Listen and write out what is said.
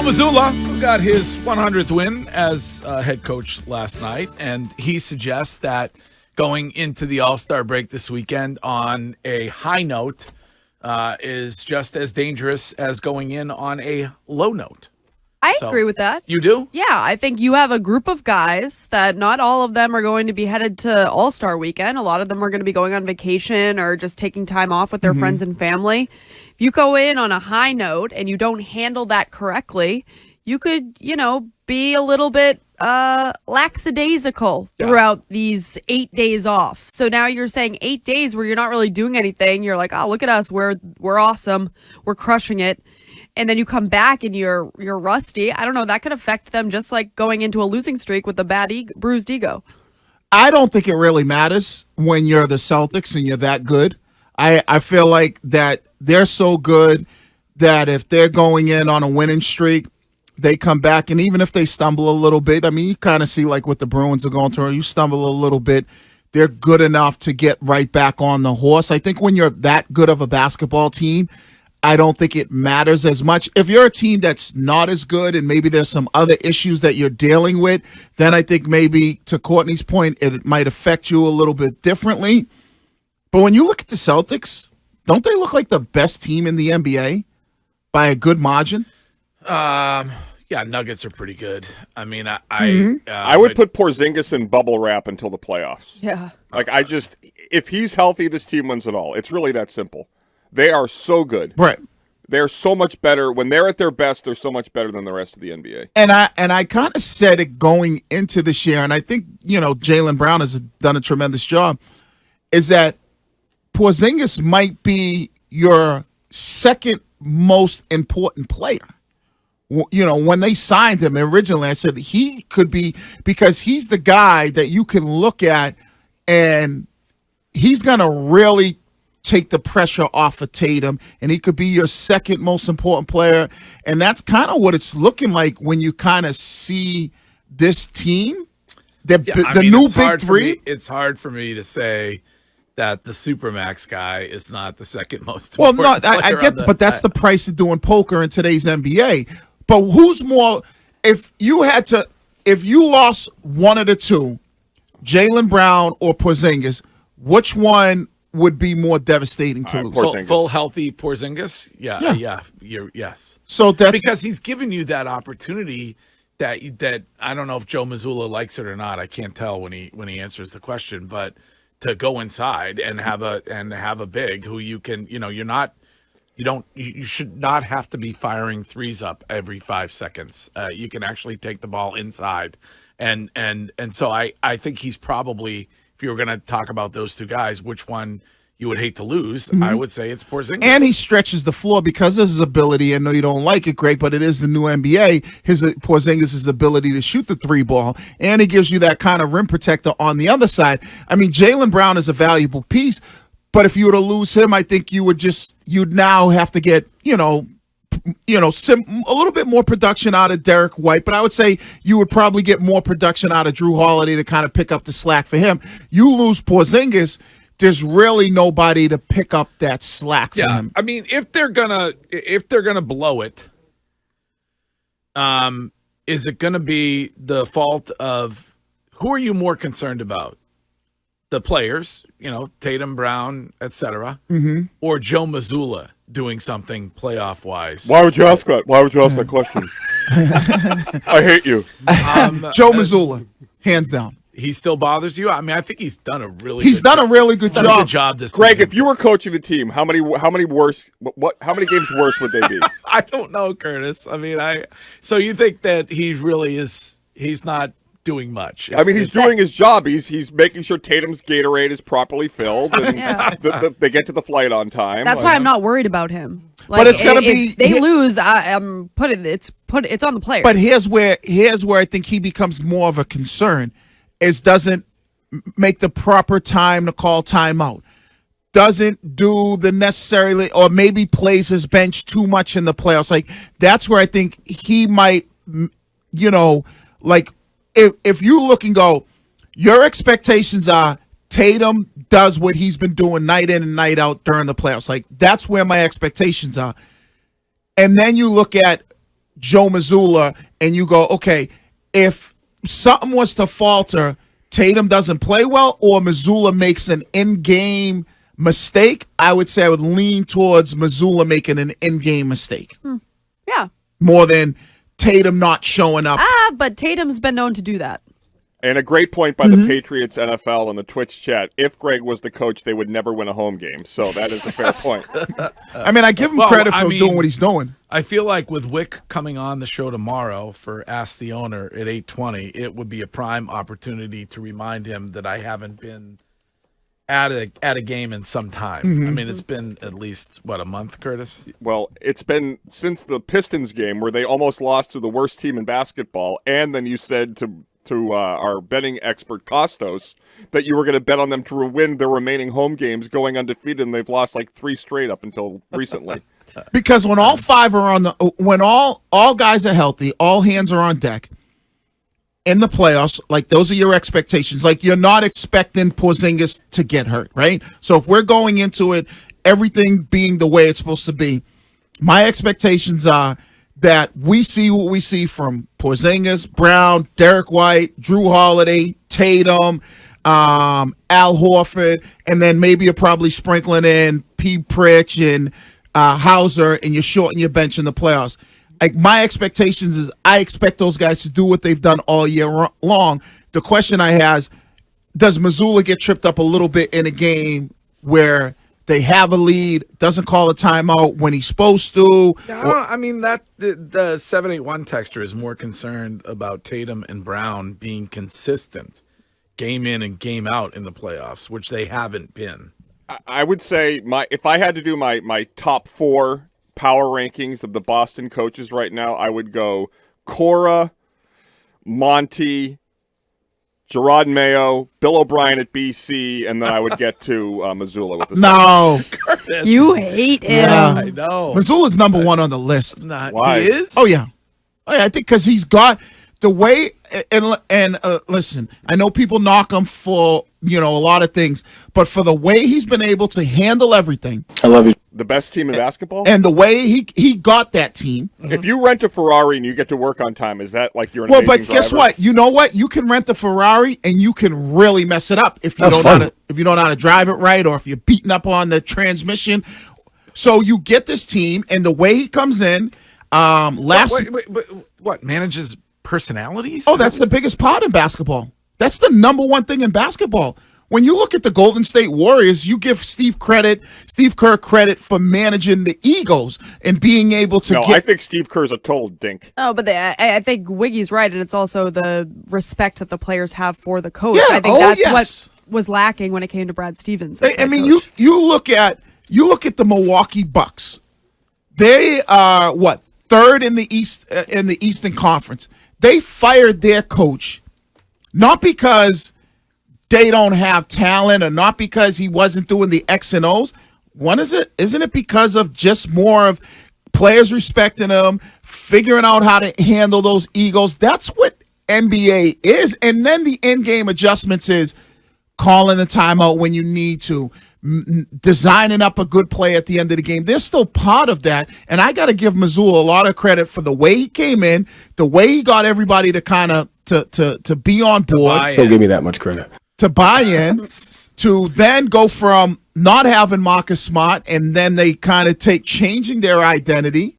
Mazzulla got his 100th win as head coach last night, and he suggests that going into the AllStar break this weekend on a high note is just as dangerous as going in on a low note. I agree with that. You do? Yeah, I think you have a group of guys that not all of them are going to be headed to All-Star weekend. A lot of them are going to be going on vacation or just taking time off with their friends and family. If you go in on a high note and you don't handle that correctly, you could, be a little bit lackadaisical throughout these 8 days off. So now you're saying 8 days where you're not really doing anything. You're like, oh, look at us. We're awesome. We're crushing it. And then you come back and you're rusty. I don't know. That could affect them just like going into a losing streak with a bad bruised ego. I don't think it really matters when you're the Celtics and you're that good. I feel like that they're so good that if they're going in on a winning streak, they come back, and even if they stumble a little bit, I mean, you kind of see like what the Bruins are going through. You stumble a little bit, they're good enough to get right back on the horse. I think when you're that good of a basketball team, I don't think it matters as much. If you're a team that's not as good and maybe there's some other issues that you're dealing with, then I think maybe, to Courtney's point, it might affect you a little bit differently. But when you look at the Celtics, don't they look like the best team in the NBA by a good margin? Yeah, Nuggets are pretty good. I mean, I would put Porzingis in bubble wrap until the playoffs. Yeah. If he's healthy, this team wins it all. It's really that simple. They are so good. Right. They're so much better. When they're at their best, they're so much better than the rest of the NBA. And I kind of said it going into this year, and I think, Jaylen Brown has done a tremendous job, is that Porzingis might be your second most important player. When they signed him originally, I said he could be, because he's the guy that you can look at and he's going to really take the pressure off of Tatum, and he could be your second most important player. And that's kind of what it's looking like when you kind of see this team. The new big three. It's hard for me to say that the Supermax guy is not the second most important player. Well, no, I get that, but that's the price of doing poker in today's NBA. But who's more, if you lost one of the two, Jaylen Brown or Porzingis, which one would be more devastating to lose? Full healthy Porzingis? Yeah. Yes. So that's because he's given you that opportunity that I don't know if Joe Mazzulla likes it or not. I can't tell when he answers the question, but to go inside and have a big who you can, you should not have to be firing threes up every 5 seconds. You can actually take the ball inside. And so I think he's probably, if you were going to talk about those two guys, which one you would hate to lose, I would say it's Porzingis. And he stretches the floor because of his ability. I know you don't like it, Greg, but it is the new NBA. Porzingis' ability to shoot the three ball, and he gives you that kind of rim protector on the other side. I mean, Jaylen Brown is a valuable piece, but if you were to lose him, I think you'd now have to get, a little bit more production out of Derek White, but I would say you would probably get more production out of Drew Holiday to kind of pick up the slack for him. You lose Porzingis, there's really nobody to pick up that slack for him. I mean, if they're gonna blow it, is it gonna be the fault of who are you more concerned about? The players, Tatum, Brown, etc., or Joe Mazzulla doing something playoff-wise? Why would you ask that? Why would you ask that question? I hate you. Joe Mazzulla, hands down. He still bothers you? I mean, I think he's done a really good job this Greg, season. if you were coaching the team, how many games worse would they be? I don't know, Curtis. I mean, so you think that he's not doing much. He's doing his job. He's making sure Tatum's Gatorade is properly filled and they get to the flight on time. That's why I'm not worried about him. But it's gonna if they lose, it's on the players. But here's where I think he becomes more of a concern, is doesn't make the proper time to call timeout. Doesn't do the necessarily, or maybe plays his bench too much in the playoffs. Like, that's where I think he might, if you look and go, your expectations are Tatum does what he's been doing night in and night out during the playoffs. Like, that's where my expectations are. And then you look at Joe Mazzulla and you go, okay, if something was to falter, Tatum doesn't play well or Mazzulla makes an in-game mistake, I would say I would lean towards Mazzulla making an in-game mistake. Yeah. More than Tatum not showing up. But Tatum's been known to do that. And a great point by the Patriots NFL on the Twitch chat. If Greg was the coach, they would never win a home game. So that is a fair point. I mean, I give him credit for doing what he's doing. I feel like with Wick coming on the show tomorrow for Ask the Owner at 8:20, it would be a prime opportunity to remind him that I haven't been at a game in some time. I mean, it's been at least, a month, Curtis? Well, it's been since the Pistons game where they almost lost to the worst team in basketball. And then you said to our betting expert Costos that you were going to bet on them to win their remaining home games going undefeated, and they've lost like 3 straight up until recently. Because when all five are when all guys are healthy, all hands are on deck in the playoffs, like those are your expectations. Like you're not expecting Porzingis to get hurt, right? So if we're going into it, everything being the way it's supposed to be, my expectations are that we see what we see from Porzingis, Brown, Derek White, Drew Holiday, Tatum, Al Horford, and then maybe you're probably sprinkling in P. Pritch and Hauser, and you're shorting your bench in the playoffs. Like my expectations is I expect those guys to do what they've done all year long. The question I have is, does Mazzulla get tripped up a little bit in a game where they have a lead, doesn't call a timeout when he's supposed to? I mean, that the 781 texter is more concerned about Tatum and Brown being consistent game in and game out in the playoffs, which they haven't been. I would say if I had to do my top 4 power rankings of the Boston coaches right now, I would go Cora, Monty, Gerard Mayo, Bill O'Brien at BC, and then I would get to Mazzulla with the No. You hate him. Yeah. I know. Mazzulla's number 1 on the list. Why? He is? Oh, yeah. I think because he's got the way, and listen, I know people knock him for, a lot of things, but for the way he's been able to handle everything. I love you. The best team in basketball? And the way he got that team. If you rent a Ferrari and you get to work on time, is that like you're an Well, amazing but guess driver? what? You know what? You can rent a Ferrari and you can really mess it up if you don't know how to drive it right, or if you're beating up on the transmission. So you get this team, and the way he comes in, What manages personalities? Oh, that's the biggest part in basketball. That's the number one thing in basketball. When you look at the Golden State Warriors, you give Steve Kerr credit for managing the egos and being able to I think Steve Kerr's a total dink. Oh, but I think Wiggy's right, and it's also the respect that the players have for the coach. Yeah, I think that's yes. what was lacking when it came to Brad Stevens. I mean, you look at the Milwaukee Bucks. They are third in the East in the Eastern Conference. They fired their coach not because they don't have talent or not because he wasn't doing the X and O's. Isn't it because of just more of players respecting him, figuring out how to handle those egos? That's what NBA is. And then the in-game adjustments is calling the timeout when you need to, designing up a good play at the end of the game. They're still part of that. And I got to give Mazzulla a lot of credit for the way he came in, the way he got everybody to kind of to be on board. Don't give me that much credit. To buy in, to then go from not having Marcus Smart, and then they kind of changing their identity